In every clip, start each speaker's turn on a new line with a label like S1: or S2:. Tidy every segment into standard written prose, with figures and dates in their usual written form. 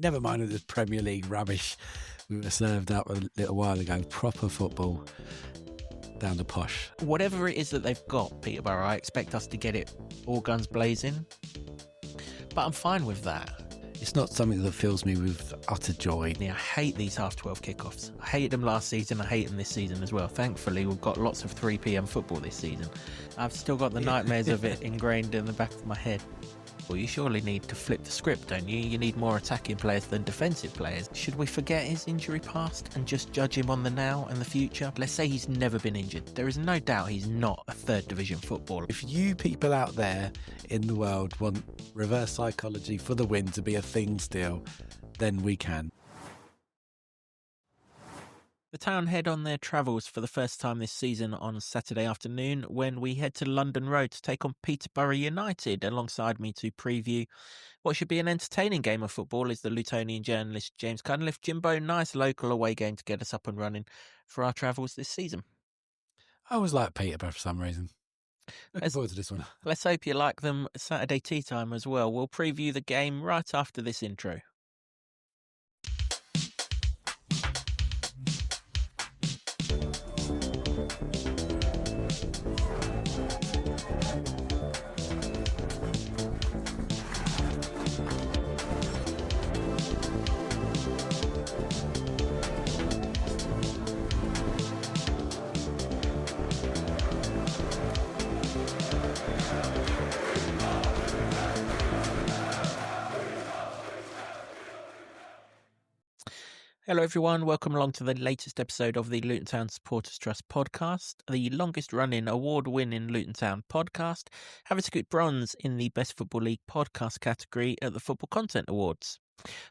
S1: Never mind this Premier League rubbish we were served up a little while ago. Proper football down the posh.
S2: Whatever it is that they've got, Peterborough, I expect us to get it all guns blazing. But I'm fine with that.
S1: It's not something that fills me with utter joy.
S2: I hate these half-12 kickoffs. I hated them last season. I hate them this season as well. Thankfully, we've got lots of 3 p.m. football this season. I've still got the nightmares of it ingrained in the back of my head. Well, you surely need to flip the script, don't you? You need more attacking players than defensive players. Should we forget his injury past and just judge him on the now and the future? Let's say he's never been injured. There is no doubt he's not a third division footballer.
S1: If you people out there in the world want reverse psychology for the win to be a thing still, then we can.
S2: The Town head on their travels for the first time this season on Saturday afternoon when we head to London Road to take on Peterborough United. Alongside me to preview what should be an entertaining game of football is the Lutonian journalist James Cunliffe. Jimbo, nice local away game to get us up and running for our travels this season.
S1: I always like Peterborough for some reason. Looking forward to this one.
S2: Let's hope you like them Saturday tea time as well. We'll preview the game right after this intro. Hello everyone, welcome along to the latest episode of the Luton Town Supporters Trust podcast, the longest running award-winning Luton Town podcast, having secured bronze in the Best Football League podcast category at the Football Content Awards.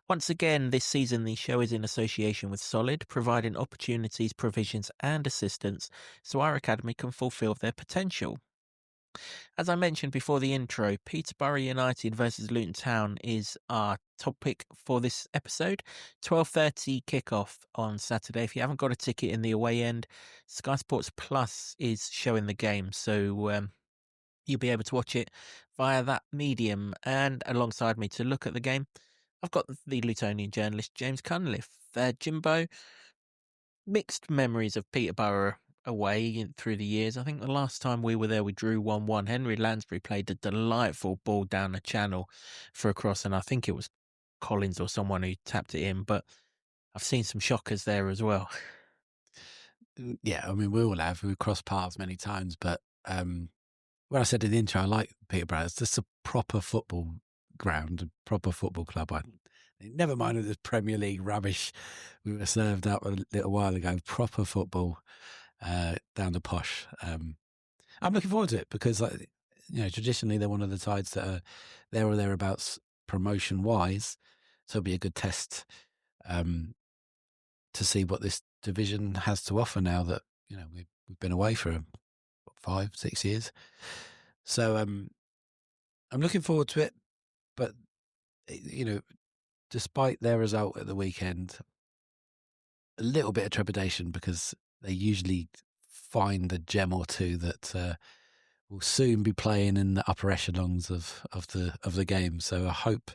S2: Once again this season the show is in association with Solid, providing opportunities, provisions and assistance so our academy can fulfil their potential. As I mentioned before the intro, Peterborough United versus Luton Town is our topic for this episode. 12:30 kickoff on Saturday. If you haven't got a ticket in the away end, Sky Sports Plus is showing the game, so you'll be able to watch it via that medium. And alongside me to look at the game, I've got the Lutonian journalist James Cunliffe. Jimbo, mixed memories of Peterborough away through the years. I think the last time we were there we drew 1-1. Henry Lansbury played a delightful ball down the channel for a cross, and I think it was Collins or someone who tapped it in, but I've seen some shockers there as well.
S1: Yeah, I mean, we all have. We've crossed paths many times, but when I said in the intro, I like Peterborough. It's just a proper football ground, a proper football club. Never mind this Premier League rubbish we were served up a little while ago. Proper football down the posh. I'm looking forward to it because, traditionally they're one of the sides that are there or thereabouts promotion-wise. So it'll be a good test to see what this division has to offer now that we've been away for 5-6 years. So I'm looking forward to it. But despite their result at the weekend, a little bit of trepidation because they usually find a gem or two that will soon be playing in the upper echelons of the game. So I hope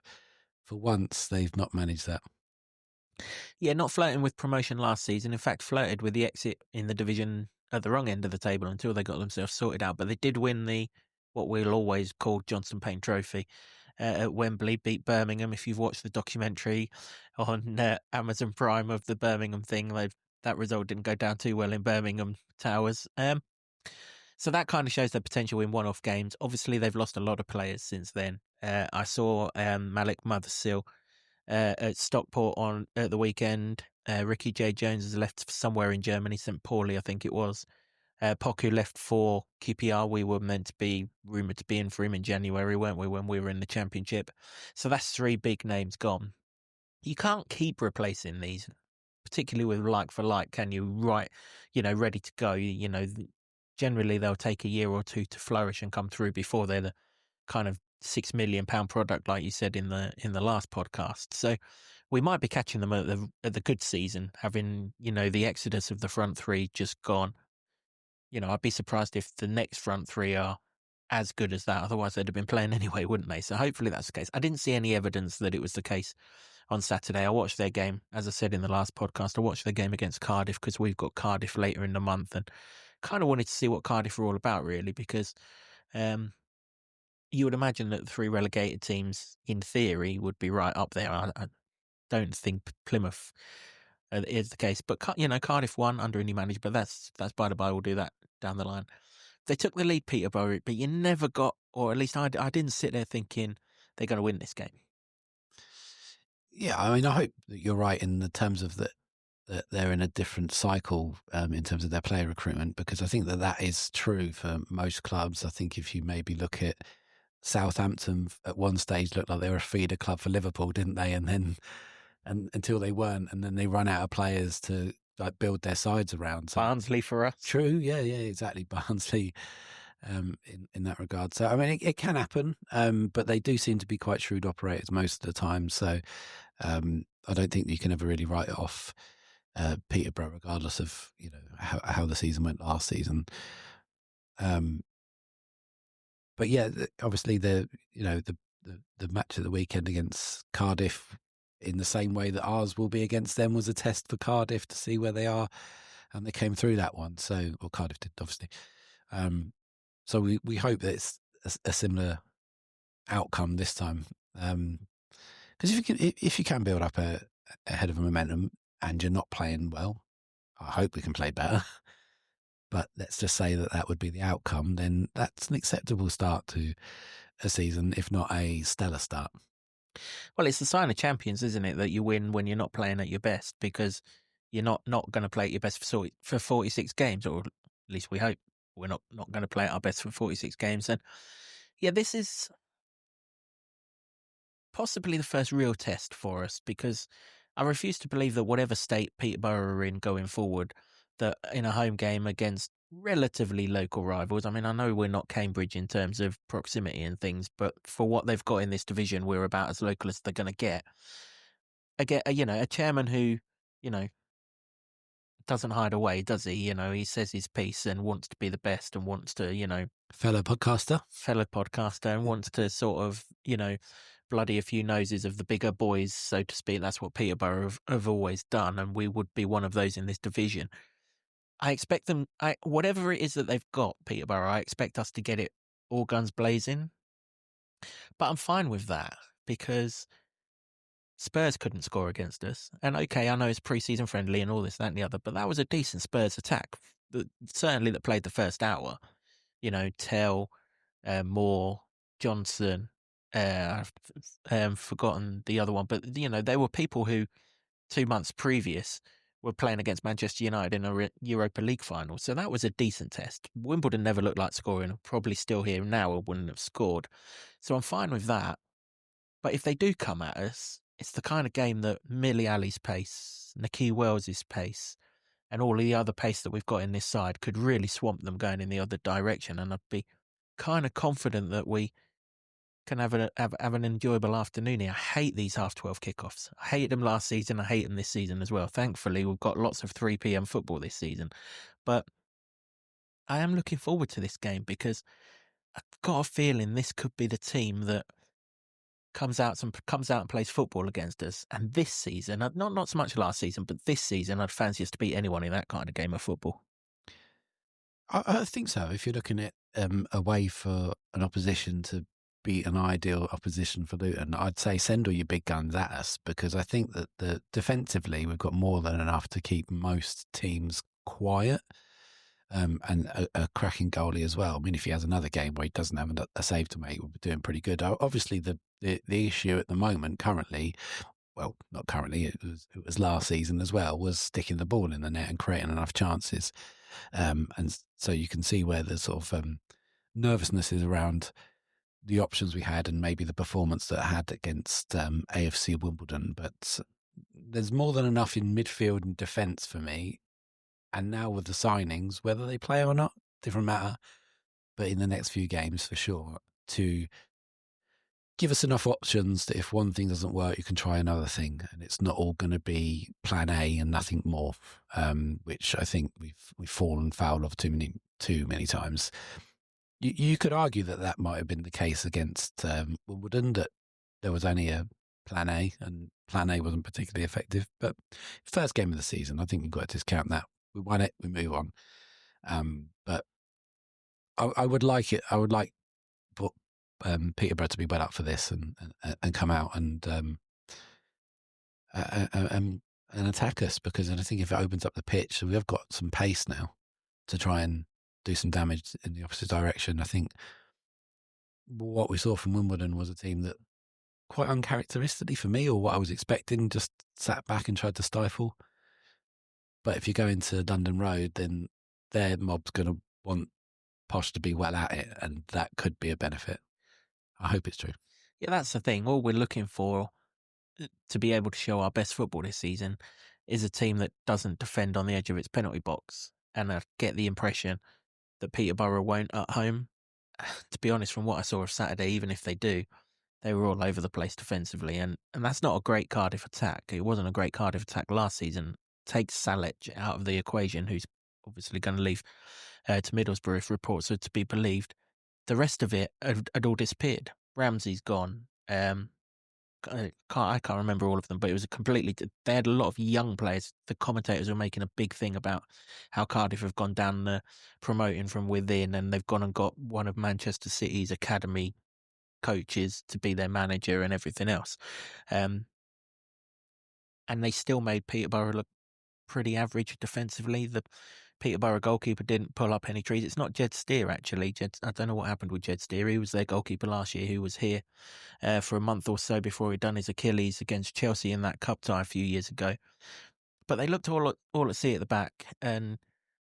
S1: for once they've not managed that.
S2: Yeah, not flirting with promotion last season. In fact, flirted with the exit in the division at the wrong end of the table until they got themselves sorted out. But they did win what we'll always call Johnson Paint Trophy at Wembley, beat Birmingham. If you've watched the documentary on Amazon Prime of the Birmingham thing, that result didn't go down too well in Birmingham Towers. So that kind of shows their potential in one-off games. Obviously, they've lost a lot of players since then. I saw Malik Mothersill at Stockport at the weekend. Ricky J. Jones has left somewhere in Germany, St. Pauli, I think it was. Poku left for QPR. We were meant to be rumoured to be in for him in January, weren't we, when we were in the Championship? So that's 3 big names gone. You can't keep replacing these, particularly with like for like, can you? Ready to go. Generally they'll take a year or two to flourish and come through before they're the kind of £6 million product, like you said in the last podcast. So we might be catching them at the good season, having the exodus of the front 3 just gone. I'd be surprised if the next front 3 are as good as that. Otherwise, they'd have been playing anyway, wouldn't they? So hopefully that's the case. I didn't see any evidence that it was the case on Saturday. I watched their game, as I said in the last podcast. I watched their game against Cardiff because we've got Cardiff later in the month, and kind of wanted to see what Cardiff are all about, really, because you would imagine that the 3 relegated teams, in theory, would be right up there. I don't think Plymouth is the case, but Cardiff won under a new manager, but that's by the by. We'll do that down the line. They took the lead, Peterborough, but you never got, or at least I didn't sit there thinking they're going to win this game.
S1: Yeah, I mean, I hope that you're right in the terms of that they're in a different cycle in terms of their player recruitment, because I think that is true for most clubs. I think if you maybe look at Southampton, at one stage looked like they were a feeder club for Liverpool, didn't they? And then until they weren't, and then they run out of players to like build their sides around. So,
S2: Barnsley for us.
S1: True, yeah, exactly. Barnsley in that regard. So I mean, it can happen, but they do seem to be quite shrewd operators most of the time. So I don't think you can ever really write it off Peterborough, regardless of how the season went last season. But yeah, obviously the match at the weekend against Cardiff, in the same way that ours will be against them, was a test for Cardiff to see where they are, and they came through that one. So, well, Cardiff did, obviously. So we hope that it's a similar outcome this time. Because if you can build up ahead of a momentum and you're not playing well, I hope we can play better. But let's just say that would be the outcome, then that's an acceptable start to a season, if not a stellar start.
S2: Well, it's the sign of champions, isn't it, that you win when you're not playing at your best, because you're not going to play at your best for 46 games, or at least we hope we're not going to play at our best for 46 games. And yeah, this is possibly the first real test for us, because I refuse to believe that whatever state Peterborough are in going forward, that in a home game against relatively local rivals, I mean, I know we're not Cambridge in terms of proximity and things, but for what they've got in this division, we're about as local as they're going to get. Again, a chairman who, doesn't hide away, does he? He says his piece and wants to be the best and wants to,
S1: fellow podcaster,
S2: and wants to sort of, bloody a few noses of the bigger boys, so to speak. That's what Peterborough have always done, and we would be one of those in this division. I expect them, whatever it is that they've got, Peterborough, I expect us to get it all guns blazing. But I'm fine with that, because Spurs couldn't score against us. And okay, I know it's pre-season friendly and all this, that and the other, but that was a decent Spurs attack, certainly that played the first hour. Tell, Moore, Johnson, I've forgotten the other one, but they were people who 2 months previous were playing against Manchester United in a Europa League final. So that was a decent test. Wimbledon never looked like scoring, probably still here now or wouldn't have scored. So I'm fine with that. But if they do come at us, it's the kind of game that Millie Ali's pace, Nicky Wells's pace, and all the other pace that we've got in this side could really swamp them going in the other direction. And I'd be kind of confident that we can have an enjoyable afternoon here. I hate these 12:30 kickoffs. I hated them last season. I hate them this season as well. Thankfully, we've got lots of 3 p.m. football this season. But I am looking forward to this game, because I've got a feeling this could be the team that comes out and plays football against us. And this season, not so much last season, but this season, I'd fancy us to beat anyone in that kind of game of football.
S1: I think so. If you're looking at a way for an opposition to be an ideal opposition for Luton, I'd say send all your big guns at us, because I think that defensively we've got more than enough to keep most teams quiet, and a cracking goalie as well. I mean, if he has another game where he doesn't have a save to make, we'll be doing pretty good. Obviously, the issue at the moment, currently, well, not currently, it was last season as well, was sticking the ball in the net and creating enough chances. And so you can see where the sort of nervousness is around the options we had and maybe the performance that I had against AFC Wimbledon. But there's more than enough in midfield and defence for me. And now with the signings, whether they play or not, different matter. But in the next few games, for sure, to give us enough options that if one thing doesn't work, you can try another thing. And it's not all going to be plan A and nothing more, which I think we've fallen foul of too many times. You could argue that might have been the case against Wimbledon, that there was only a plan A, and plan A wasn't particularly effective. But first game of the season, I think you've got to discount that. We won it, we move on. But I would like it. I would like Peterborough to be well up for this and come out and attack us, because I think if it opens up the pitch, so we have got some pace now to try and do some damage in the opposite direction. I think what we saw from Wimbledon was a team that, quite uncharacteristically for me, or what I was expecting, just sat back and tried to stifle. But if you go into London Road, then their mob's going to want Posh to be well at it, and that could be a benefit. I hope it's true.
S2: Yeah, that's the thing. All we're looking for to be able to show our best football this season is a team that doesn't defend on the edge of its penalty box. And I get the impression that Peterborough won't at home. To be honest, from what I saw of Saturday, even if they do, they were all over the place defensively. And that's not a great Cardiff attack. It wasn't a great Cardiff attack last season. Take Salic out of the equation, who's obviously going to leave to Middlesbrough if reports are to be believed. The rest of it had all disappeared. Ramsey's gone. I can't remember all of them, but it was they had a lot of young players. The commentators were making a big thing about how Cardiff have gone down the promoting from within, and they've gone and got one of Manchester City's academy coaches to be their manager and everything else. And they still made Peterborough look pretty average defensively. The Peterborough goalkeeper didn't pull up any trees. It's not Jed Steer, actually. I don't know what happened with Jed Steer. He was their goalkeeper last year, who was here for a month or so before he'd done his Achilles against Chelsea in that cup tie a few years ago. But they looked all at sea at the back, and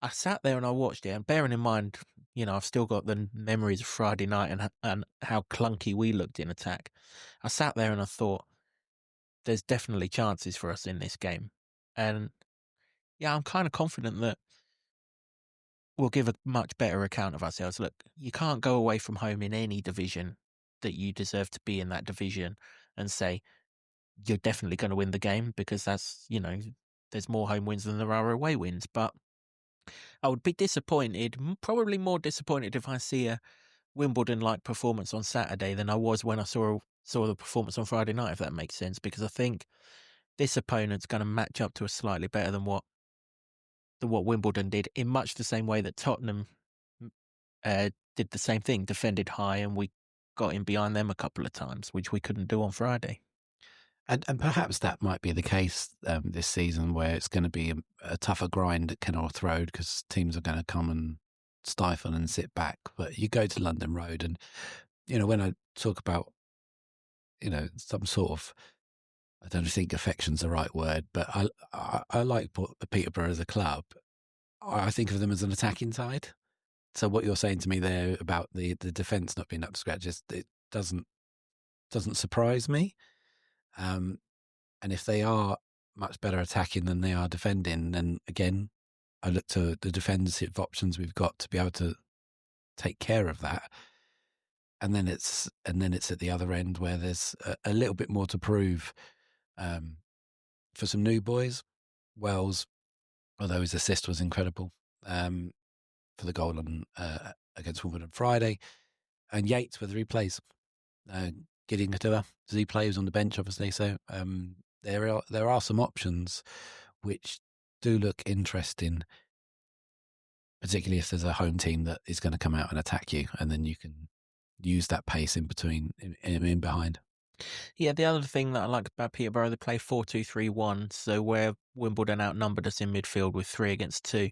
S2: I sat there and I watched it. And bearing in mind, I've still got the memories of Friday night and how clunky we looked in attack. I sat there and I thought, there's definitely chances for us in this game. And yeah, I'm kind of confident that we'll give a much better account of ourselves. Look, you can't go away from home in any division that you deserve to be in that division and say you're definitely going to win the game, because that's, there's more home wins than there are away wins. But I would be disappointed, probably more disappointed, if I see a Wimbledon-like performance on Saturday than I was when I saw the performance on Friday night, if that makes sense, because I think this opponent's going to match up to us slightly better than what Wimbledon did, in much the same way that Tottenham did the same thing, defended high, and we got in behind them a couple of times, which we couldn't do on Friday.
S1: And perhaps that might be the case this season, where it's going to be a tougher grind at Kenilworth Road, because teams are going to come and stifle and sit back. But you go to London Road, and when I talk about some sort of, I don't think affection's the right word, but I like Peterborough as a club. I think of them as an attacking side. So what you're saying to me there about the defence not being up to scratch, it doesn't surprise me. And if they are much better attacking than they are defending, then again, I look to the defensive options we've got to be able to take care of that. And then it's at the other end where there's a little bit more to prove for some new boys. Wells, although his assist was incredible for the goal on against Wimbledon Friday, and Yates, whether he plays. Gideon Katua, does he play? He was on the bench, obviously. So there are some options which do look interesting, particularly if there's a home team that is going to come out and attack you, and then you can use that pace in between, in behind.
S2: Yeah, the other thing that I like about Peterborough, they play 4-2-3-1, so where Wimbledon outnumbered us in midfield with 3 against 2,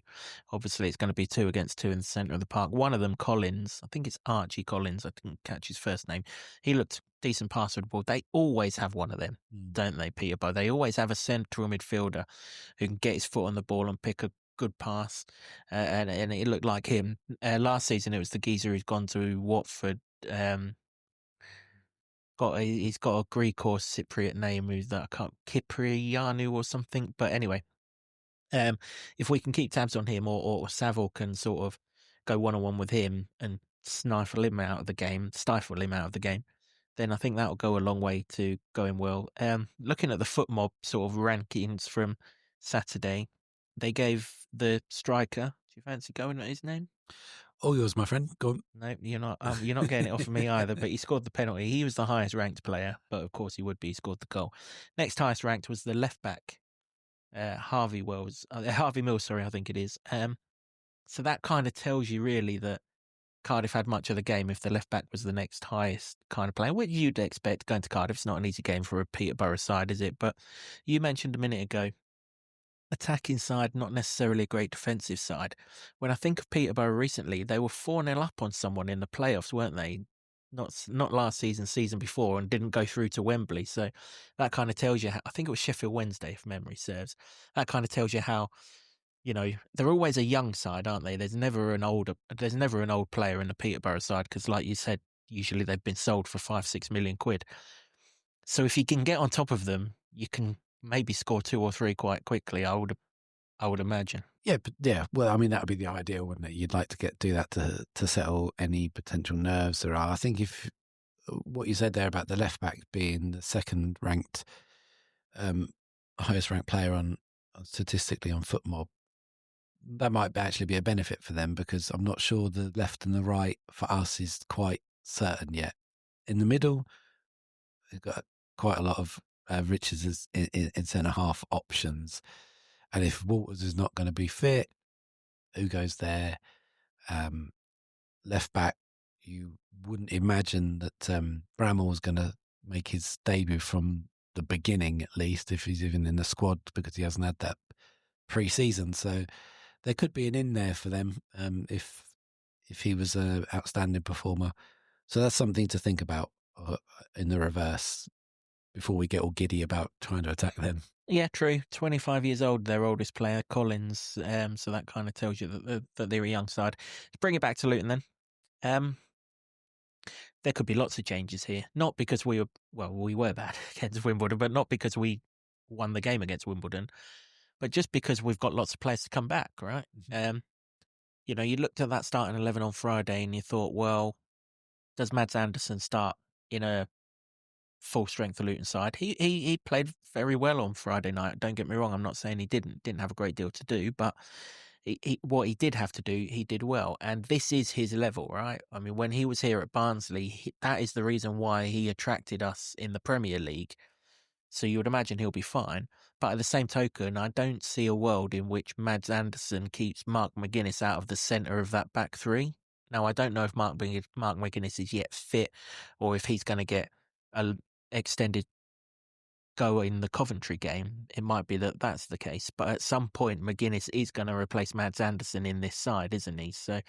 S2: obviously it's going to be 2 against 2 in the centre of the park. One of them, Collins, I think it's Archie Collins, I didn't catch his first name, he looked decent passer of the ball. They always have one of them, don't they, Peterborough? They always have a central midfielder who can get his foot on the ball and pick a good pass, and it looked like him. Last season it was the geezer who's gone to Watford, he's got a Greek or Cypriot name, Kyprianou or something. But anyway, if we can keep tabs on him, or Saville can sort of go one-on-one with him and stifle him out of the game, then I think that'll go a long way to going well. Looking at the FootMob sort of rankings from Saturday, they gave the striker, do you fancy going at his name?
S1: All yours, my friend. Go on.
S2: No, you're not. You're not getting it off of me either. But he scored the penalty. He was the highest ranked player, but of course he would be. He scored the goal. Next highest ranked was the left back, Harvey Mills. Sorry, I think it is. So that kind of tells you really that Cardiff had much of the game if the left back was the next highest kind of player, which you'd expect going to Cardiff. It's not an easy game for a Peterborough side, is it? But you mentioned a minute ago, attacking side, not necessarily a great defensive side. When I think of Peterborough recently, they were 4-0 up on someone in the playoffs, weren't they? Not last season before, and didn't go through to Wembley. So that kind of tells you how, I think it was Sheffield Wednesday, if memory serves. That kind of tells you how, they're always a young side, aren't they? There's never an old player in the Peterborough side because, like you said, usually they've been sold for 5-6 million quid. So if you can get on top of them, you can maybe score 2 or 3 quite quickly. I would imagine.
S1: Yeah, but yeah. Well, I mean, that would be the ideal, wouldn't it? You'd like to do that to settle any potential nerves there are. I think if what you said there about the left back being the second ranked, highest ranked player on statistically on FootMob, that might actually be a benefit for them because I'm not sure the left and the right for us is quite certain yet. In the middle, we've got quite a lot of Richards in centre half options. And if Walters is not going to be fit, who goes there? Left back, you wouldn't imagine that Bramall was going to make his debut from the beginning, at least, if he's even in the squad, because he hasn't had that pre-season. So there could be an in there for them if he was an outstanding performer. So that's something to think about in the reverse before we get all giddy about trying to attack them.
S2: Yeah, true. 25 years old, their oldest player, Collins. So that kind of tells you that they're a young side. Let's bring it back to Luton then. There could be lots of changes here. Not because we were bad against Wimbledon, but not because we won the game against Wimbledon, but just because we've got lots of players to come back, right? You looked at that starting 11 on Friday and you thought, well, does Mads Andersen start in a full strength Luton side? He played very well on Friday night. Don't get me wrong. I'm not saying he didn't have a great deal to do, but what he did have to do, he did well. And this is his level, right? I mean, when he was here at Barnsley, that is the reason why he attracted us in the Premier League. So you would imagine he'll be fine. But at the same token, I don't see a world in which Mads Andersen keeps Mark McGuinness out of the centre of that back three. Now, I don't know if Mark McGuinness is yet fit or if he's going to get an extended go in the Coventry game. It might be that that's the case. But at some point, McGuinness is going to replace Mads Andersen in this side, isn't he? So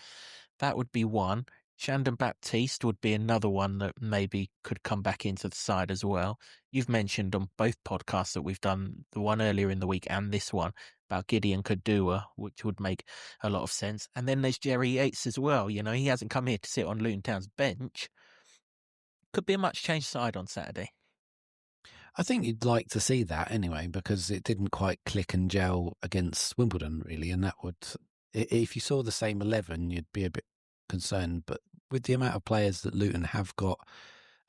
S2: that would be one. Shandon Baptiste would be another one that maybe could come back into the side as well. You've mentioned on both podcasts that we've done, the one earlier in the week and this one, about Gideon Kadua, which would make a lot of sense. And then there's Jerry Yates as well. He hasn't come here to sit on Luton Town's bench. Could be a much changed side on Saturday.
S1: I think you'd like to see that anyway, because it didn't quite click and gel against Wimbledon, really. And that would, if you saw the same 11, you'd be a bit concerned. But with the amount of players that Luton have got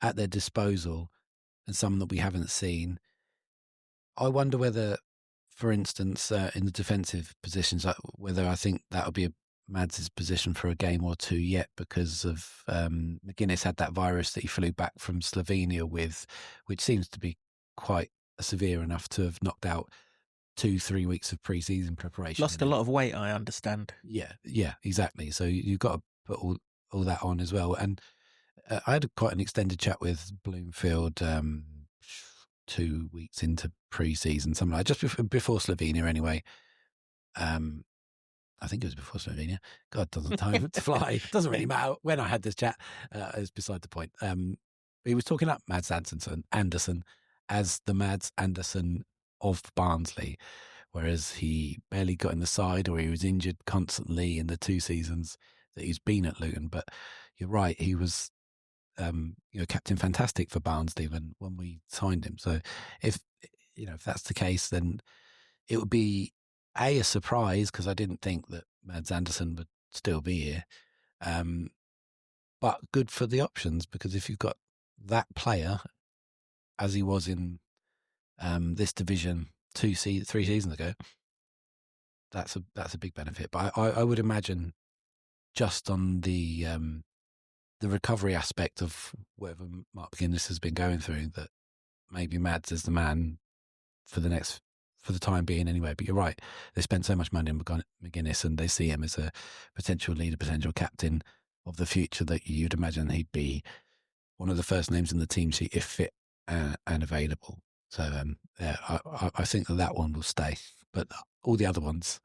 S1: at their disposal and some that we haven't seen, I wonder whether, for instance, in the defensive positions, whether I think that would be Mads' position for a game or two yet, because of McGuinness had that virus that he flew back from Slovenia with, which seems to be quite severe enough to have knocked out 2-3 weeks of pre-season preparation.
S2: Lost a lot of weight, I understand.
S1: Yeah, exactly. So you've got to put all that on as well. And I had quite an extended chat with Bloomfield 2 weeks into pre-season, something like just before Slovenia anyway. I think it was before Slovenia. God, doesn't time to fly. It doesn't really matter when I had this chat. It's beside the point. He was talking up Mads Andersen as the Mads Andersen of Barnsley, whereas he barely got in the side or he was injured constantly in the 2 seasons that he's been at Luton. But you're right, he was Captain Fantastic for Barnsley when we signed him. So if that's the case, then it would be a surprise, because I didn't think that Mads Andersen would still be here. But good for the options, because if you've got that player, as he was in this division 3 seasons ago, that's a big benefit. But I would imagine just on the recovery aspect of whatever Mark McGuinness has been going through, that maybe Mads is the man for the time being anyway. But you're right, they spent so much money on McGuinness, and they see him as a potential leader, potential captain of the future, that you'd imagine he'd be one of the first names in the team sheet if fit and available. So yeah, I think that one will stay, but all the other ones,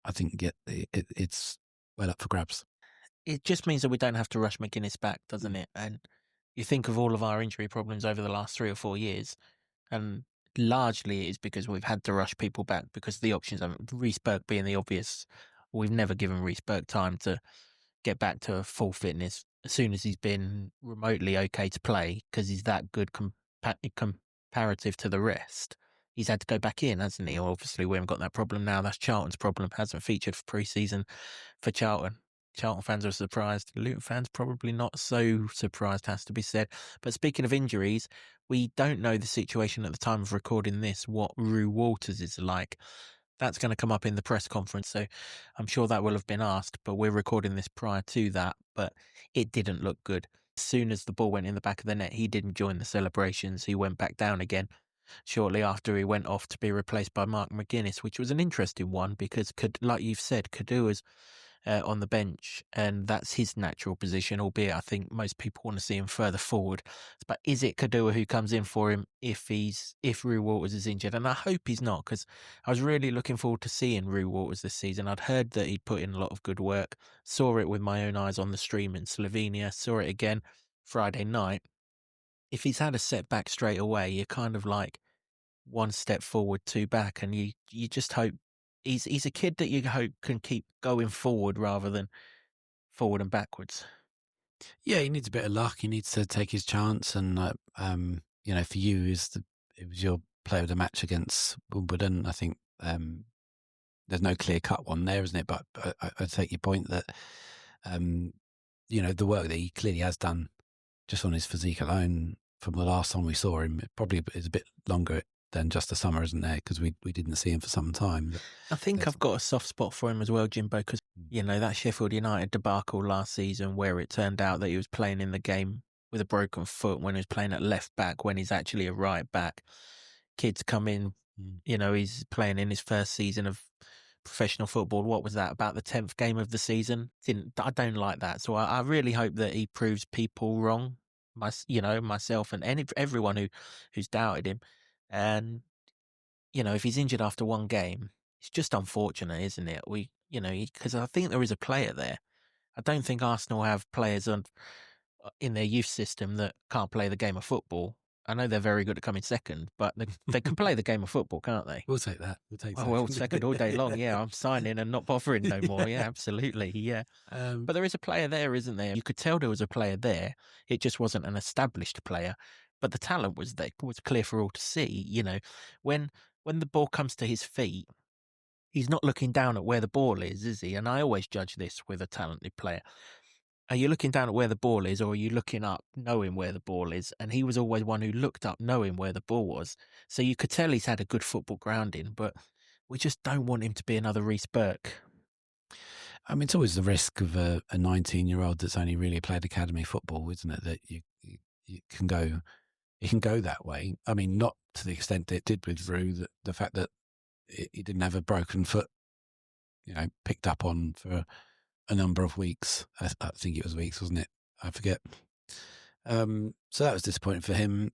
S1: I think it's well up for grabs.
S2: It just means that we don't have to rush McGuinness back, doesn't it? And you think of all of our injury problems over the last 3 or 4 years, and largely it is because we've had to rush people back because the options are Reece Burke being the obvious. We've never given Reece Burke time to get back to full fitness as soon as he's been remotely okay to play, because he's that good comparative to the rest. He's had to go back in, hasn't he? Obviously, we haven't got that problem now. That's Charlton's problem. Hasn't featured for pre-season for Charlton. Charlton fans are surprised. Luton fans probably not so surprised, has to be said. But speaking of injuries, we don't know the situation at the time of recording this, what Rue Waters is like. That's going to come up in the press conference, so I'm sure that will have been asked, but we're recording this prior to that, but it didn't look good. As soon as the ball went in the back of the net, he didn't join the celebrations. He went back down again shortly after he went off to be replaced by Mark McGuinness, which was an interesting one because, like you've said, Kadua's on the bench, and that's his natural position, albeit I think most people want to see him further forward. But is it Kadua who comes in for him if Rue Waters is injured? And I hope he's not, because I was really looking forward to seeing Rue Waters this season. I'd heard that he'd put in a lot of good work, saw it with my own eyes on the stream in Slovenia, saw it again Friday night. If he's had a setback straight away, you're kind of like one step forward, two back, and you just hope he's a kid that you hope can keep going forward rather than forward and backwards.
S1: Yeah, he needs a bit of luck. He needs to take his chance, and for you, it was your player of the match against Wimbledon. I think there's no clear cut one there, isn't it? But I take your point that the work that he clearly has done just on his physique alone from the last time we saw him, it probably is a bit longer than just a summer, isn't there? Because we didn't see him for some time.
S2: I think I've got a soft spot for him as well, Jimbo, because, that Sheffield United debacle last season where it turned out that he was playing in the game with a broken foot when he was playing at left back when he's actually a right back. Kids come in, he's playing in his first season of professional football. What was that, about the 10th game of the season? I don't like that. So I really hope that he proves people wrong, myself and everyone who's doubted him. And, if he's injured after one game, it's just unfortunate, isn't it? Because I think there is a player there. I don't think Arsenal have players in their youth system that can't play the game of football. I know they're very good at coming second, but they can play the game of football, can't they?
S1: We'll take that.
S2: Second all day long. Yeah, I'm signing and not bothering no more. Yeah, absolutely. Yeah. But there is a player there, isn't there? You could tell there was a player there. It just wasn't an established player. But the talent was there, was clear for all to see. When the ball comes to his feet, he's not looking down at where the ball is he? And I always judge this with a talented player. Are you looking down at where the ball is, or are you looking up knowing where the ball is? And he was always one who looked up knowing where the ball was. So you could tell he's had a good football grounding, but we just don't want him to be another Reece Burke.
S1: I mean, it's always the risk of a 19-year-old that's only really played academy football, isn't it? That you can go, it can go that way. I mean, not to the extent that it did with Rue. The fact that he didn't have a broken foot, picked up on for a number of weeks. I think it was weeks, wasn't it? I forget. So that was disappointing for him.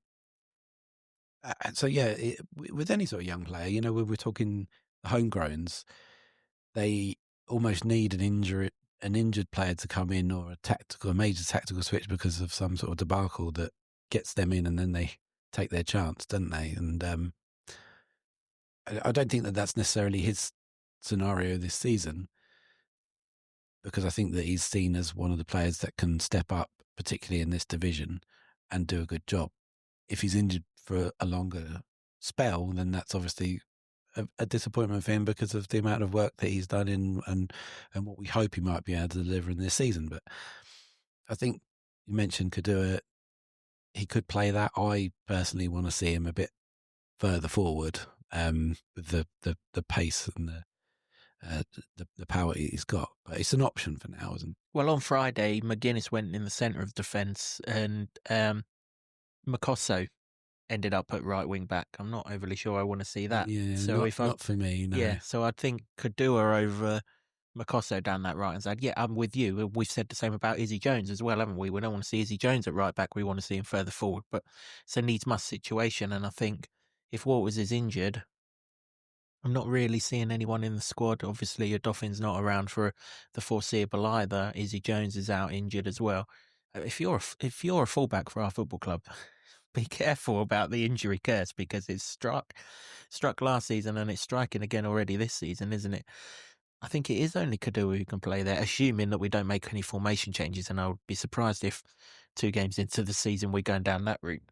S1: So yeah, with any sort of young player, when we're talking homegrowns, they almost need an injured player to come in, or a major tactical switch because of some sort of debacle that gets them in, and then they take their chance, don't they? And I don't think that that's necessarily his scenario this season, because I think that he's seen as one of the players that can step up, particularly in this division, and do a good job. If he's injured for a longer spell, then that's obviously a disappointment for him because of the amount of work that he's done and what we hope he might be able to deliver in this season. But I think you mentioned Kadua. He could play that. I personally want to see him a bit further forward with the pace the power he's got. But it's an option for now, isn't it?
S2: Well, on Friday, McGuinness went in the centre of defence, and Makosso ended up at right wing back. I'm not overly sure I want to see that.
S1: Yeah,
S2: So
S1: not for me. No.
S2: Yeah, so I'd think Kadua over Makosso down that right hand side. Yeah, I'm with you. We've said the same about Izzy Jones as well, haven't we? We don't want to see Izzy Jones at right back. We want to see him further forward. But it's a needs must situation, and I think if Walters is injured, I'm not really seeing anyone in the squad. Obviously, Odoffin's not around for the foreseeable either. Izzy Jones is out injured as well. If you're a fullback for our football club, be careful about the injury curse, because it's struck last season and it's striking again already this season, isn't it? I think it is only Kadua who can play there, assuming that we don't make any formation changes, and I would be surprised if 2 games into the season we're going down that route.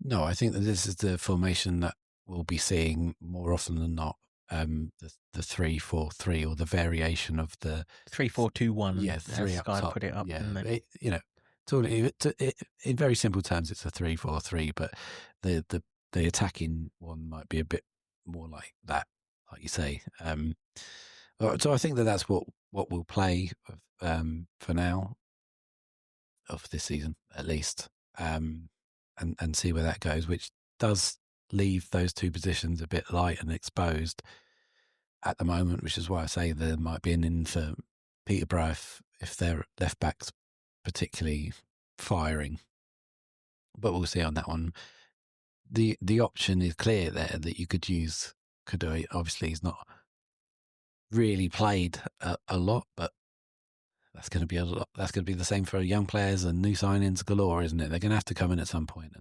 S1: No, I think that this is the formation that we'll be seeing more often than not. The 3-4-3, or the variation of the
S2: 3-4-2-1.
S1: Yeah, 3 up top.
S2: Put it up.
S1: Yeah, in very simple terms, it's a 3-4-3, but the attacking one might be a bit more like that, like you say. So I think that's what we'll play for now, of this season at least, and see where that goes, which does leave those 2 positions a bit light and exposed at the moment, which is why I say there might be an in for Peterborough if their left backs particularly firing. But we'll see on that one. The option is clear there that you could use Kadui. Obviously, he's not really played a lot, but that's going to be a lot. That's going to be the same for young players and new signings galore, isn't it? They're going to have to come in at some point,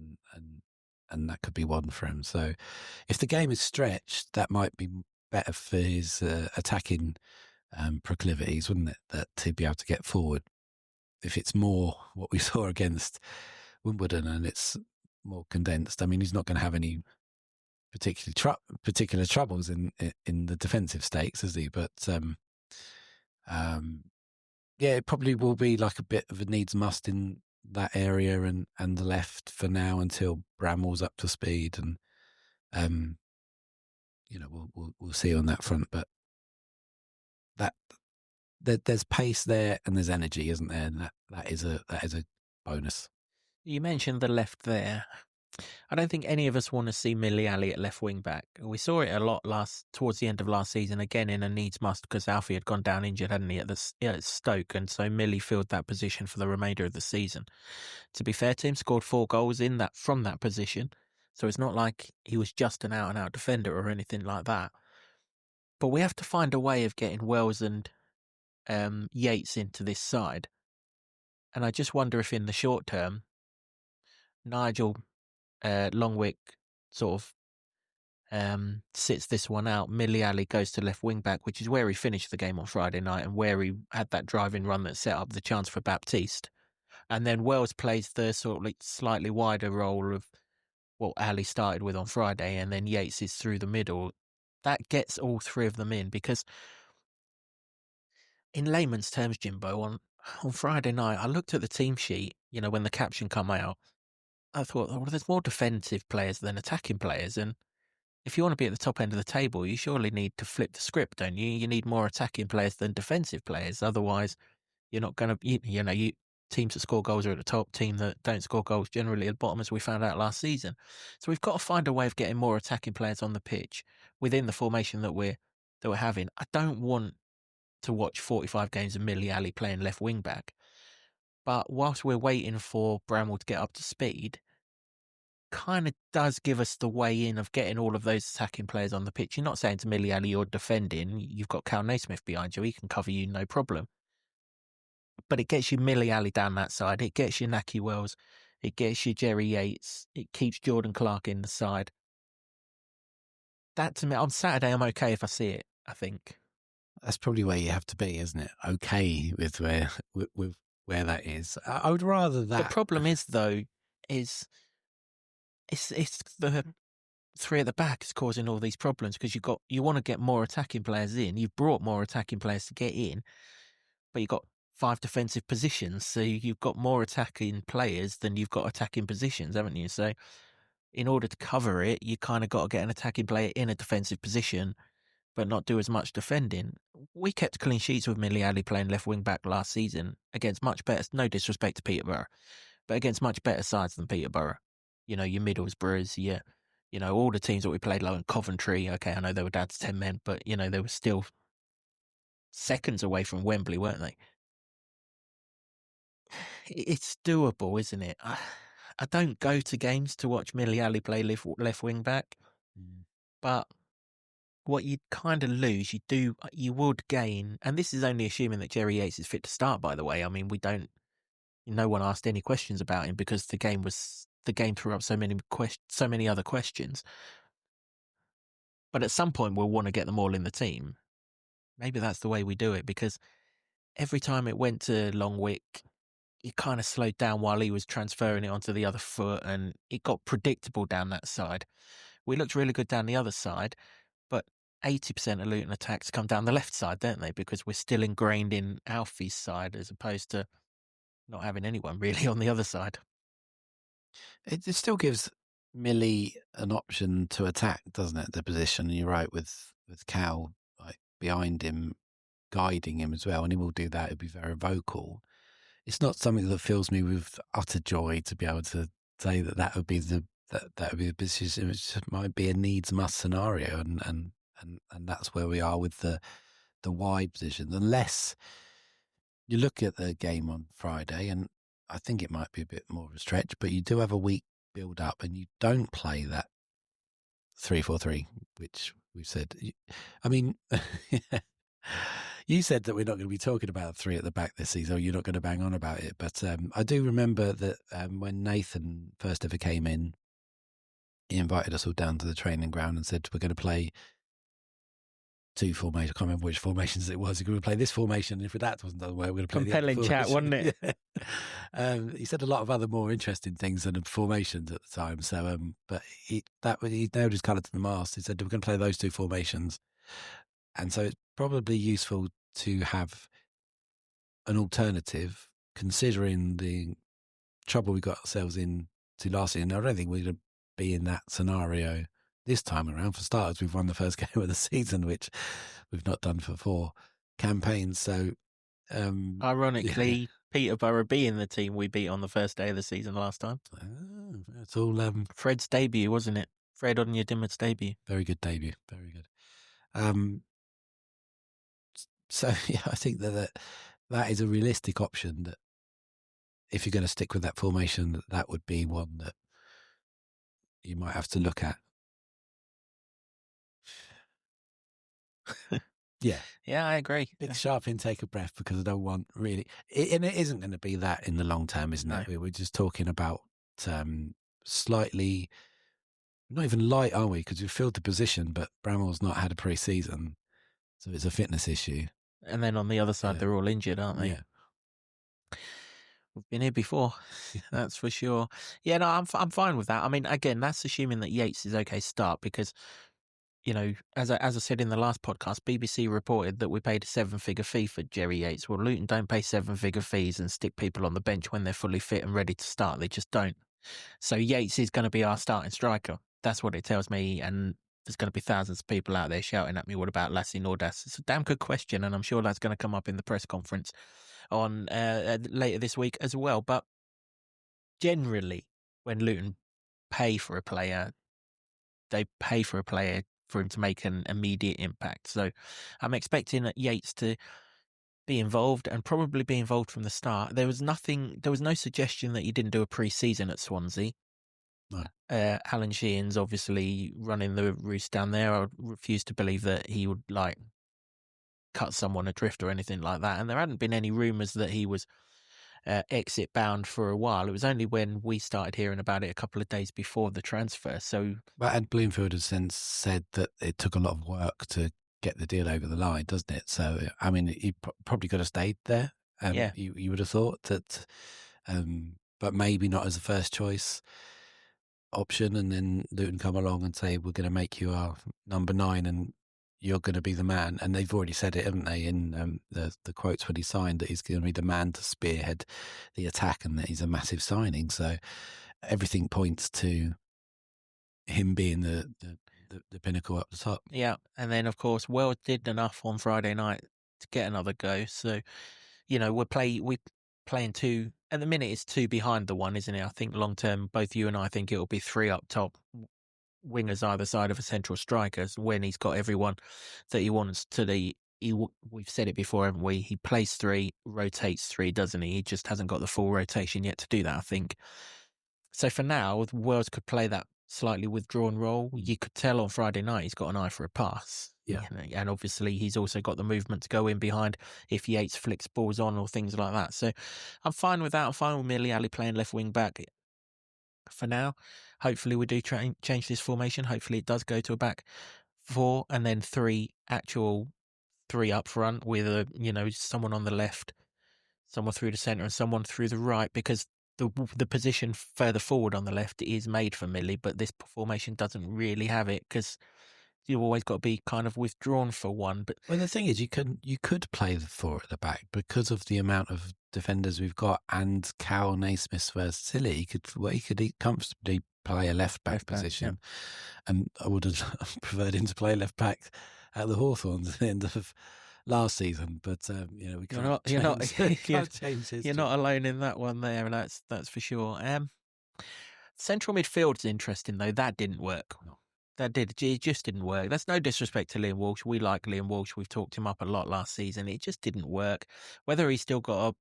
S1: and that could be one for him. So, if the game is stretched, that might be better for his attacking proclivities, wouldn't it? That he'd be able to get forward. If it's more what we saw against Wimbledon and it's more condensed, I mean, he's not going to have any particular troubles in the defensive stakes, is he? But yeah, it probably will be like a bit of a needs must in that area and the left for now until Bramwell's up to speed, and we'll see on that front. But there's pace there and there's energy, isn't there? And that is a bonus.
S2: You mentioned the left there. I don't think any of us want to see Millie Ali at left wing back. We saw it a lot towards the end of last season, again in a needs must, because Alfie had gone down injured, hadn't he, at Stoke, and so Millie filled that position for the remainder of the season. To be fair to him, scored 4 goals from that position, so it's not like he was just an out and out defender or anything like that. But we have to find a way of getting Wells and Yates into this side, and I just wonder if in the short term Nigel Longwick sort of sits this one out. Millie Ali goes to left wing back, which is where he finished the game on Friday night and where he had that driving run that set up the chance for Baptiste. And then Wells plays the sort of like slightly wider role of what Ali started with on Friday, and then Yates is through the middle. That gets all 3 of them in, because in layman's terms, Jimbo, on Friday night, I looked at the team sheet, when the caption come out, I thought, well, there's more defensive players than attacking players. And if you want to be at the top end of the table, you surely need to flip the script, don't you? You need more attacking players than defensive players. Otherwise, you're not going to, teams that score goals are at the top, team that don't score goals generally at the bottom, as we found out last season. So we've got to find a way of getting more attacking players on the pitch within the formation that we're having. I don't want to watch 45 games of Millie Ali playing left wing back. But whilst we're waiting for Bramwell to get up to speed, kind of does give us the way in of getting all of those attacking players on the pitch. You're not saying to Millie Ali you're defending. You've got Cal Naismith behind you. He can cover you, no problem. But it gets you Millie Ali down that side. It gets you Naki Wells. It gets you Jerry Yates. It keeps Jordan Clark in the side. That, to me, on Saturday, I'm okay if I see it, I think.
S1: That's probably where you have to be, isn't it? Okay with where that is. I would rather that.
S2: The problem is, though, it's the 3 at the back is causing all these problems, because you want to get more attacking players in. You've brought more attacking players to get in, but you've got 5 defensive positions, so you've got more attacking players than you've got attacking positions, haven't you? So in order to cover it, you kind of got to get an attacking player in a defensive position but not do as much defending. We kept clean sheets with Millie Alley playing left wing back last season against much better, no disrespect to Peterborough, but against much better sides than Peterborough. Your Middlesbroughs, all the teams that we played low in Coventry. Okay, I know they were down to 10 men, but, they were still seconds away from Wembley, weren't they? It's doable, isn't it? I don't go to games to watch Millie Alley play left wing back, but what you'd kind of lose, you would gain, and this is only assuming that Jerry Yates is fit to start, by the way. I mean, no one asked any questions about him because the game threw up so many other questions. But at some point we'll want to get them all in the team. Maybe that's the way we do it, because every time it went to Longwick, it kind of slowed down while he was transferring it onto the other foot, and it got predictable down that side. We looked really good down the other side, but 80% of Luton attacks come down the left side, don't they? Because we're still ingrained in Alfie's side as opposed to not having anyone really on the other side.
S1: It still gives Millie an option to attack, doesn't it? The position, and you're right, with Cal like behind him, guiding him as well, and he will do that. He'll be very vocal. It's not something that fills me with utter joy to be able to say that would be the position. It just might be a needs must scenario, and that's where we are with the wide position. Unless you look at the game on Friday, and I think it might be a bit more of a stretch, but you do have a week build up, and you don't play that 3-4-3, which we've said. I mean, you said that we're not going to be talking about 3 at the back this season, or you're not going to bang on about it. But I do remember that when Nathan first ever came in, he invited us all down to the training ground and said, we're going to play 2 formations. I can't remember which formations it was. We're going to play this formation, and if that doesn't work, we're going to play
S2: compelling
S1: the other
S2: chat, wasn't it?
S1: Yeah. He said a lot of other more interesting things than formations at the time. So, but he nailed his colour to the mast. He said, we're going to play those 2 formations. And so it's probably useful to have an alternative, considering the trouble we got ourselves in to last year. And I don't think we're going to be in that scenario this time around. For starters, we've won the first game of the season, which we've not done for 4 campaigns. So,
S2: ironically, Peterborough being the team we beat on the first day of the season last time.
S1: It's all
S2: Fred's debut, wasn't it? Fred Onyedimma's debut.
S1: Very good debut. Very good. So yeah, I think that is a realistic option. That if you're going to stick with that formation, that would be one that you might have to look at. Yeah.
S2: Yeah, I agree.
S1: Big sharp intake of breath, because I don't want really, and it isn't going to be that in the long term, isn't it? We're just talking about slightly, not even light, are we? Because we've filled the position, but Bramall's not had a pre-season, so it's a fitness issue.
S2: And then on the other side, they're all injured, aren't they?
S1: Yeah.
S2: We've been here before, that's for sure. Yeah, no, I'm fine with that. I mean, again, that's assuming that Yates is okay to start, because, as I said in the last podcast, BBC reported that we paid a 7-figure fee for Jerry Yates. Well, Luton don't pay 7-figure fees and stick people on the bench when they're fully fit and ready to start. They just don't. So Yates is going to be our starting striker. That's what it tells me, and there's going to be thousands of people out there shouting at me, what about Lassie Nordas? It's a damn good question, and I'm sure that's going to come up in the press conference on later this week as well. But generally, when Luton pay for a player, they pay for a player for him to make an immediate impact. So I'm expecting Yates to be involved, and probably be involved from the start. There was no suggestion that he didn't do a pre-season at Swansea.
S1: No.
S2: Alan Sheehan's obviously running the roost down there. I refuse to believe that he would cut someone adrift or anything like that. And there hadn't been any rumours that he was exit bound for a while. It was only when we started hearing about it a couple of days before the transfer. So,
S1: but Ed Bloomfield has since said that it took a lot of work to get the deal over the line, doesn't it? So, I mean, he probably could have stayed there.
S2: Yeah.
S1: You would have thought that, but maybe not as a first choice option, and then Luton come along and say, we're going to make you our number 9 and you're going to be the man. And they've already said it, haven't they, in the quotes when he signed, that he's going to be the man to spearhead the attack, and that he's a massive signing. So everything points to him being the the pinnacle up the top.
S2: Yeah, and then of course Wells did enough on Friday night to get another go. So, we're playing two at the minute. It's two behind the one, isn't it? I think long term, both you and I think it'll be three up top, wingers either side of a central striker. When he's got everyone that he wants to we've said it before, haven't we? He plays three, rotates three, doesn't he? He just hasn't got the full rotation yet to do that, I think. So for now, Wells could play that slightly withdrawn role. You could tell on Friday night he's got an eye for a pass.
S1: Yeah.
S2: And obviously he's also got the movement to go in behind if Yates flicks balls on or things like that. So I'm fine with that. I'm fine with Millie Ali playing left wing back for now. Hopefully we do change this formation. Hopefully it does go to a back four and then three up front with someone on the left, someone through the centre and someone through the right, because the position further forward on the left is made for Millie, but this formation doesn't really have it because you've always got to be kind of withdrawn for one. But
S1: well, the thing is, you could play the four at the back because of the amount of defenders we've got, and Carroll Naismith's versatility. He could comfortably play a left back position, and I would have preferred him to play left back at the Hawthorns at the end of last season. But we can't. You're
S2: not alone in that one there, and that's for sure. Central midfield's interesting though. That didn't work.
S1: No.
S2: It just didn't work. That's no disrespect to Liam Walsh. We like Liam Walsh. We've talked him up a lot last season. It just didn't work. Whether he's still got to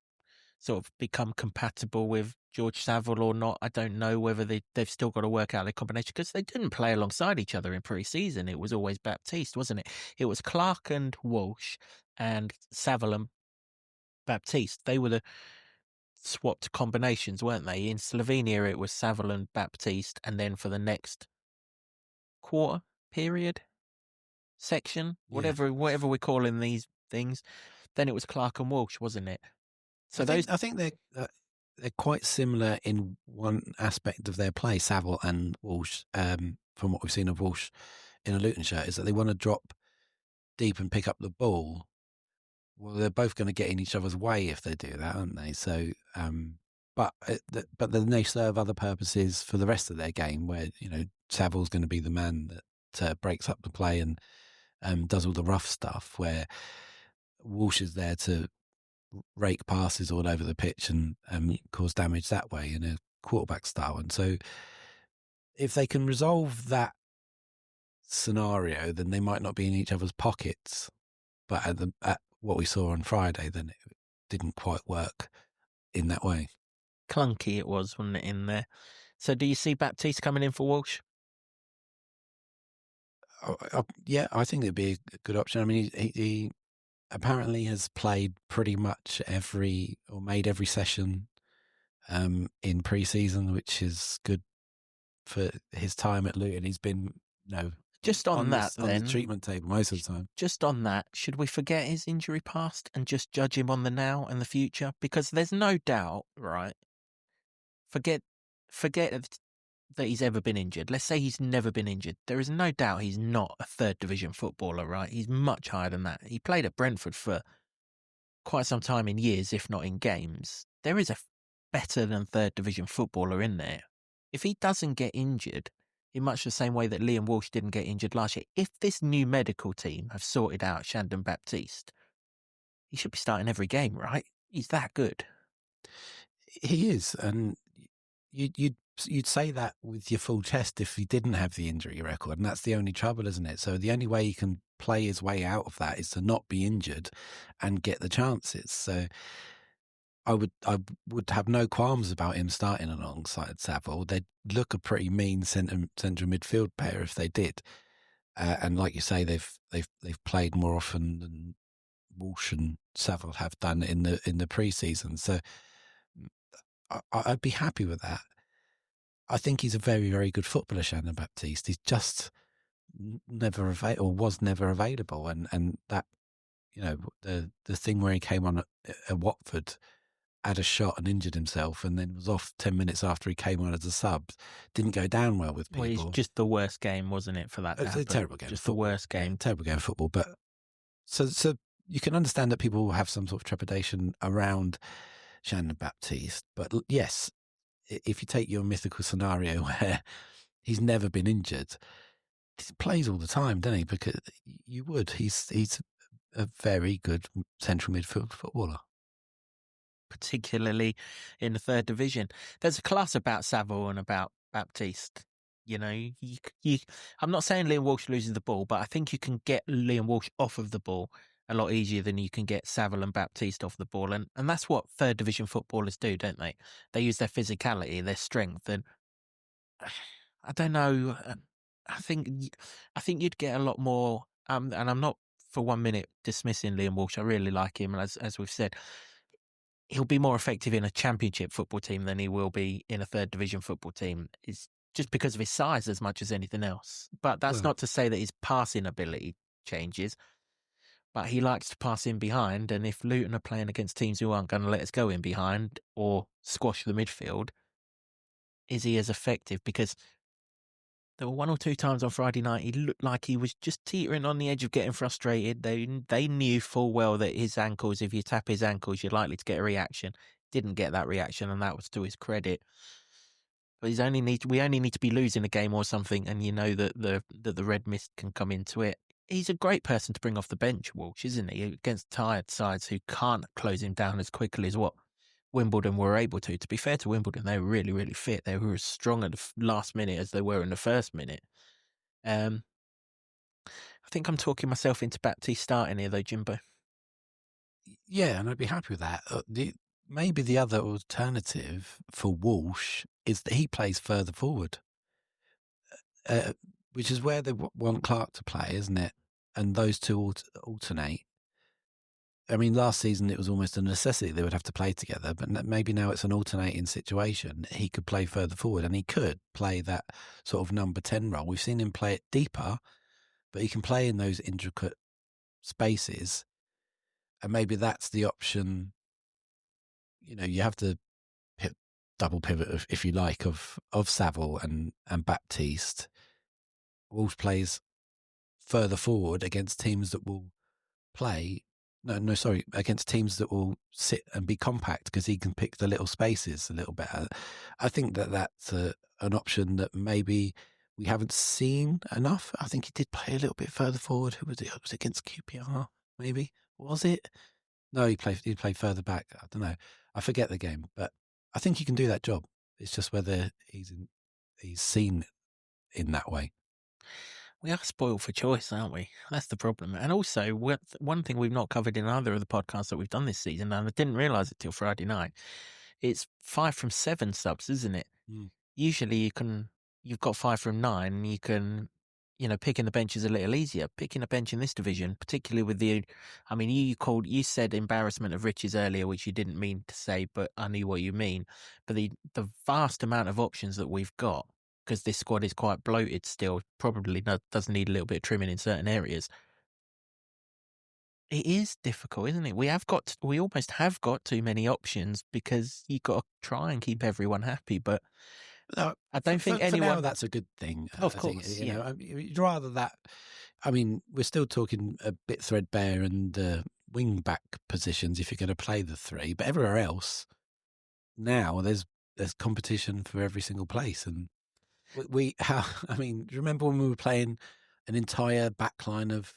S2: sort of become compatible with George Saville or not, I don't know. Whether they've still got to work out their combination, because they didn't play alongside each other in pre-season. It was always Baptiste, wasn't it? It was Clark and Walsh and Saville and Baptiste. They were the swapped combinations, weren't they? In Slovenia, it was Saville and Baptiste, and then for the next quarter period section, whatever we're calling these things, then it was Clark and Walsh, wasn't it? So
S1: I think they're quite similar in one aspect of their play, Saville and Walsh. From what we've seen of Walsh in a Luton shirt, is that they want to drop deep and pick up the ball. Well, they're both going to get in each other's way if they do that, aren't they? So, but then they serve other purposes for the rest of their game, where Saville's going to be the man that breaks up the play and does all the rough stuff, where Walsh is there to rake passes all over the pitch and cause damage that way in a quarterback style. And so if they can resolve that scenario, then they might not be in each other's pockets. But at what we saw on Friday, then it didn't quite work in that way.
S2: Clunky it was, wasn't it, in there? So do you see Baptiste coming in for Walsh?
S1: Yeah, I think it'd be a good option. I mean, he apparently has played pretty much made every session in pre-season, which is good for his time at Luton. He's been
S2: just on the
S1: treatment table most of the time.
S2: Just on that, should we forget his injury past and just judge him on the now and the future? Because there's no doubt, right? Forget that he's ever been injured. Let's say he's never been injured. There is no doubt he's not a third division footballer, right? He's much higher than that. He played at Brentford for quite some time in years, if not in games. There is a better than third division footballer in there. If he doesn't get injured, in much the same way that Liam Walsh didn't get injured last year, if this new medical team have sorted out Shandon Baptiste, he should be starting every game, right? He's that good.
S1: He is, and you'd say that with your full chest if he didn't have the injury record, and that's the only trouble, isn't it? So the only way he can play his way out of that is to not be injured and get the chances. So I would have no qualms about him starting alongside Saville. They'd look a pretty mean central midfield pair if they did. And like you say, they've played more often than Walsh and Saville have done in the pre-season. So I'd be happy with that. I think he's a very, very good footballer, Shandon Baptiste. He's just was never available, and that the thing where he came on at Watford, had a shot and injured himself, and then was off 10 minutes after he came on as a sub, didn't go down well with people.
S2: Well, it's just the worst game, wasn't it, for that?
S1: It's a terrible game.
S2: Just the worst game.
S1: Terrible game of football. But so you can understand that people have some sort of trepidation around Shandon Baptiste. But yes, if you take your mythical scenario where he's never been injured, plays all the time, doesn't he? Because you would. He's a very good central midfield footballer.
S2: Particularly in the third division. There's a class about Saville and about Baptiste. You know, I'm not saying Liam Walsh loses the ball, but I think you can get Liam Walsh off of the ball a lot easier than you can get Saville and Baptiste off the ball. And that's what third division footballers do, don't they? They use their physicality, their strength. And I don't know. I think you'd get a lot more. And I'm not for 1 minute dismissing Liam Walsh. I really like him. And as we've said, he'll be more effective in a championship football team than he will be in a third division football team. Is just because of his size as much as anything else. But that's not to say that his passing ability changes. But he likes to pass in behind. And if Luton are playing against teams who aren't going to let us go in behind or squash the midfield, is he as effective? Because there were 1 or 2 times on Friday night he looked like he was just teetering on the edge of getting frustrated. They knew full well that his ankles, if you tap his ankles, you're likely to get a reaction. Didn't get that reaction, and that was to his credit. But we only need to be losing a game or something, and you know that the red mist can come into it. He's a great person to bring off the bench, Walsh, isn't he? Against tired sides who can't close him down as quickly as what Wimbledon were able to. To be fair to Wimbledon, they were really, really fit. They were as strong at the last minute as they were in the first minute. I think I'm talking myself into Baptiste starting here, though, Jimbo.
S1: Yeah, and I'd be happy with that. Maybe the other alternative for Walsh is that he plays further forward, which is where they want Clark to play, isn't it? And those two alternate. I mean, last season it was almost a necessity they would have to play together, but maybe now it's an alternating situation. He could play further forward, and he could play that sort of number 10 role. We've seen him play it deeper, but he can play in those intricate spaces, and maybe that's the option. You know, you have to double pivot, if you like, of Saville and Baptiste. Walsh plays further forward against teams that will play. Against teams that will sit and be compact because he can pick the little spaces a little better. I think that's an option that maybe we haven't seen enough. I think he did play a little bit further forward. Who was it? Was it against QPR? Maybe was it? No, he played further back. I don't know. I forget the game, but I think he can do that job. It's just whether he's seen in that way.
S2: We are spoiled for choice, aren't we? That's the problem. And also, one thing we've not covered in either of the podcasts that we've done this season, and I didn't realise it till Friday night, it's 5 from 7 subs, isn't it?
S1: Mm.
S2: Usually you've got 5 from 9, and you can, picking the bench is a little easier. Picking a bench in this division, particularly with you said embarrassment of riches earlier, which you didn't mean to say, but I knew what you mean. But the vast amount of options that we've got, because this squad is quite bloated still, probably does need a little bit of trimming in certain areas. It is difficult, isn't it? We almost have got too many options because you've got to try and keep everyone happy. But I don't think anyone.
S1: For now, that's a good thing.
S2: Of course,
S1: you'd rather that. I mean, we're still talking a bit threadbare and wing back positions if you're going to play the 3, but everywhere else now there's competition for every single place, and do you remember when we were playing an entire backline of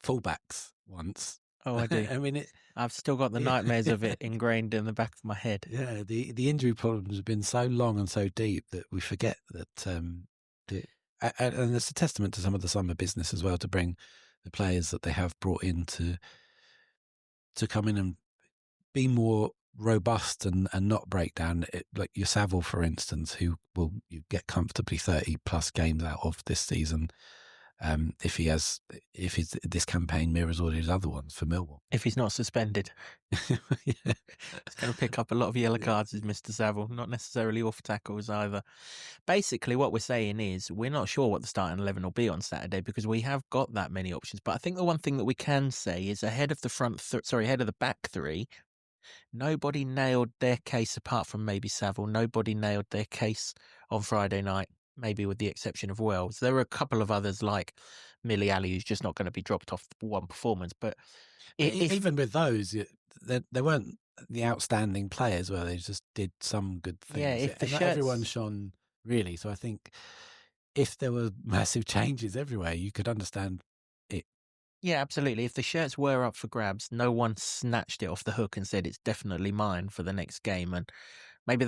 S1: fullbacks once?
S2: Oh, I do.
S1: I mean,
S2: I've still got the nightmares of it ingrained in the back of my head.
S1: Yeah, the injury problems have been so long and so deep that we forget that. And it's a testament to some of the summer business as well to bring the players that they have brought in to come in and be more robust and not break down, like your Saville, for instance, who will get comfortably 30 plus games out of this season if this campaign mirrors all his other ones for Millwall.
S2: If he's not suspended.
S1: Yeah.
S2: He's going to pick up a lot of yellow cards, is Mr. Saville, not necessarily off tackles either. Basically, what we're saying is we're not sure what the starting 11 will be on Saturday because we have got that many options. But I think the one thing that we can say is ahead of the back 3, nobody nailed their case apart from maybe Saville. Nobody nailed their case on Friday night, maybe with the exception of Wells. There were a couple of others like Millie Ali, who's just not going to be dropped off one performance. But
S1: even with those, they weren't the outstanding players, where they just did some good things.
S2: Yeah,
S1: everyone shone really. So I think if there were massive changes everywhere, you could understand it.
S2: Yeah, absolutely. If the shirts were up for grabs, no one snatched it off the hook and said it's definitely mine for the next game. And maybe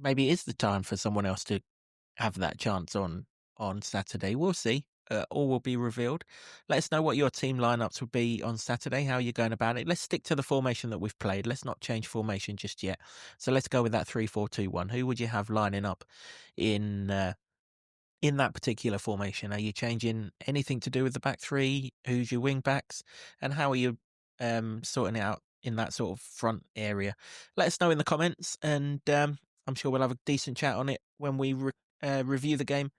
S2: maybe it is the time for someone else to have that chance on Saturday. We'll see. All will be revealed. Let us know what your team lineups would be on Saturday, how you're going about it. Let's stick to the formation that we've played. Let's not change formation just yet. So let's go with that 3-4-2-1. Who would you have lining up in that particular formation? Are you changing anything to do with the back three? Who's your wing backs? And how are you sorting it out in that sort of front area? Let us know in the comments, and I'm sure we'll have a decent chat on it when we review the game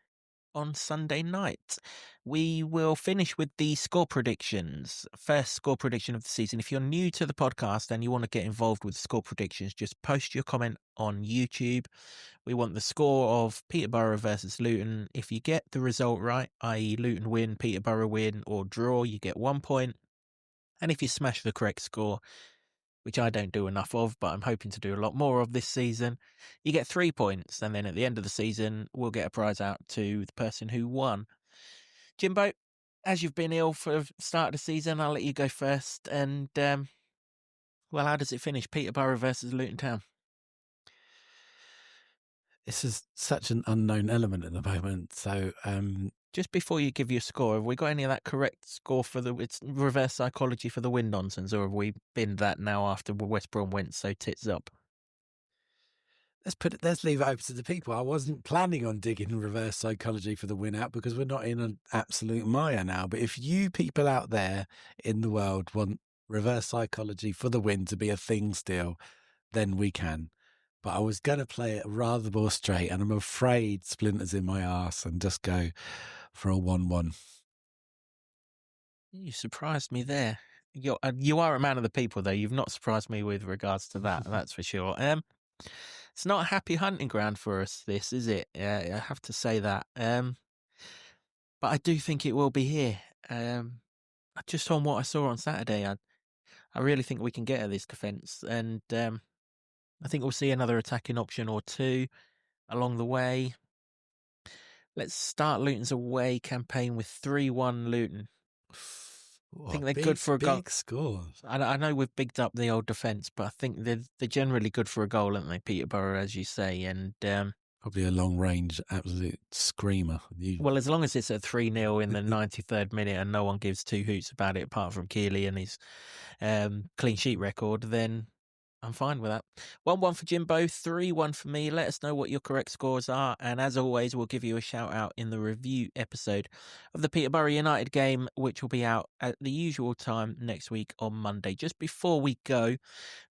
S2: on Sunday night. We will finish with the score predictions. First score prediction of the season. If you're new to the podcast and you want to get involved with score predictions, just post your comment on YouTube. We want the score of Peterborough versus Luton. If you get the result right, i.e. Luton win, Peterborough win, or draw, you get 1 point. And if you smash the correct score, which I don't do enough of, but I'm hoping to do a lot more of this season, you get 3 points. And then at the end of the season, we'll get a prize out to the person who won. Jimbo, as you've been ill for the start of the season, I'll let you go first. And, well, how does it finish? Peterborough versus Luton Town.
S1: This is such an unknown element at the moment. So,
S2: just before you give your score, have we got any of that correct score for it's reverse psychology for the win nonsense, or have we binned that now after West Brom went so tits up?
S1: Let's leave it open to the people. I wasn't planning on digging reverse psychology for the win out because we're not in an absolute mire now. But if you people out there in the world want reverse psychology for the win to be a thing still, then we can. But I was going to play it rather more straight, and I'm afraid splinters in my arse and just go for a 1-1.
S2: You surprised me there. You are a man of the people, though. You've not surprised me with regards to that. That's for sure. It's not a happy hunting ground for us, this, is it? I have to say that. But I do think it will be here. Just on what I saw on Saturday, I really think we can get at this defence, and I think we'll see another attacking option or two along the way. Let's start Luton's away campaign with 3-1 Luton. I think they're good for a goal.
S1: Big score.
S2: I know we've bigged up the old defence, but I think they're generally good for a goal, aren't they, Peterborough, as you say? And
S1: probably a long-range absolute screamer.
S2: Well, as long as it's at 3-0 in the 93rd minute and no one gives two hoots about it apart from Keeley and his clean sheet record, then I'm fine with that. 1-1 for Jimbo, 3-1 for me. Let us know what your correct scores are. And as always, we'll give you a shout out in the review episode of the Peterborough United game, which will be out at the usual time next week on Monday. Just before we go,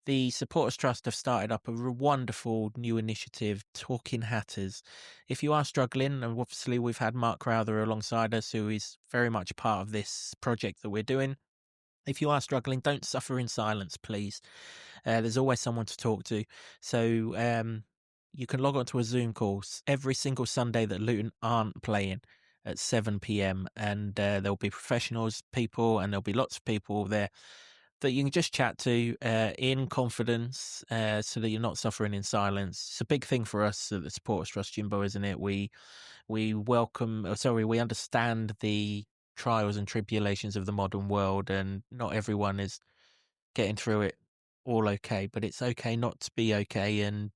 S2: the Supporters Trust have started up a wonderful new initiative, Talking Hatters. If you are struggling, and obviously we've had Mark Crowther alongside us, who is very much part of this project that we're doing. If you are struggling, don't suffer in silence, please. There's always someone to talk to. So you can log on to a Zoom call every single Sunday that Luton aren't playing at 7 p.m. And there'll be professionals, people, and there'll be lots of people there that you can just chat to in confidence so that you're not suffering in silence. It's a big thing for us at the Supporters Trust, Jimbo, isn't it? We understand the trials and tribulations of the modern world, and not everyone is getting through it all okay, but it's okay not to be okay. And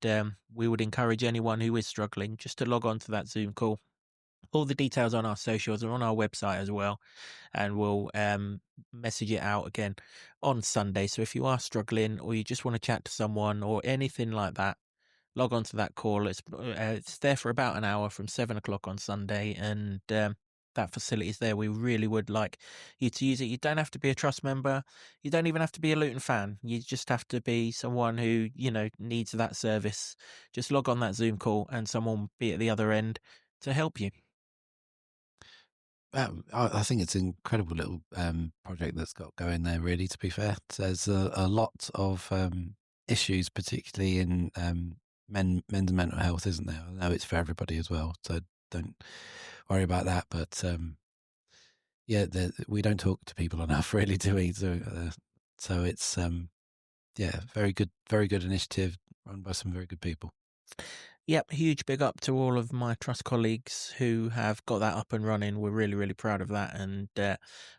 S2: we would encourage anyone who is struggling just to log on to that Zoom call. All the details on our socials are on our website as well, and we'll message it out again on Sunday. So if you are struggling or you just want to chat to someone or anything like that, log on to that call. It's there for about an hour from 7 o'clock on Sunday, and that facility is there. We really would like you to use it. You don't have to be a Trust member. You don't even have to be a Luton fan. You just have to be someone who, needs that service. Just log on that Zoom call and someone will be at the other end to help you.
S1: I think it's an incredible little project that's got going there, really, to be fair. There's a lot of issues, particularly in men's mental health, isn't there? I know it's for everybody as well, so don't worry about that. But we don't talk to people enough, really, do we? So it's very good initiative run by some very good people.
S2: Yep, huge big up to all of my trust colleagues who have got that up and running. We're really, really proud of that, and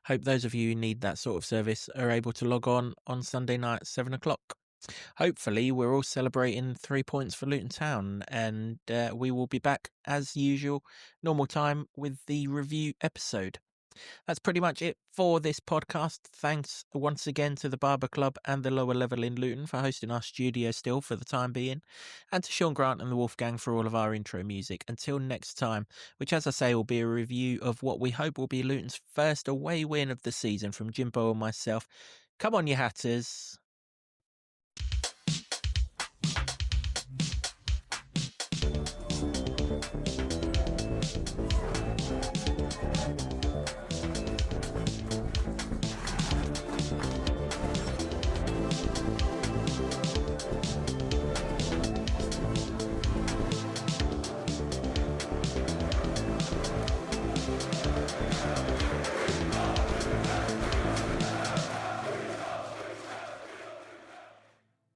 S2: hope those of you who need that sort of service are able to log on Sunday night at 7 o'clock. Hopefully, we're all celebrating 3 points for Luton Town, and we will be back as usual, normal time, with the review episode. That's pretty much it for this podcast. Thanks once again to the Barber Club and the Lower Level in Luton for hosting our studio still for the time being, and to Sean Grant and the Wolfgang for all of our intro music. Until next time, which, as I say, will be a review of what we hope will be Luton's first away win of the season from Jimbo and myself. Come on, you Hatters.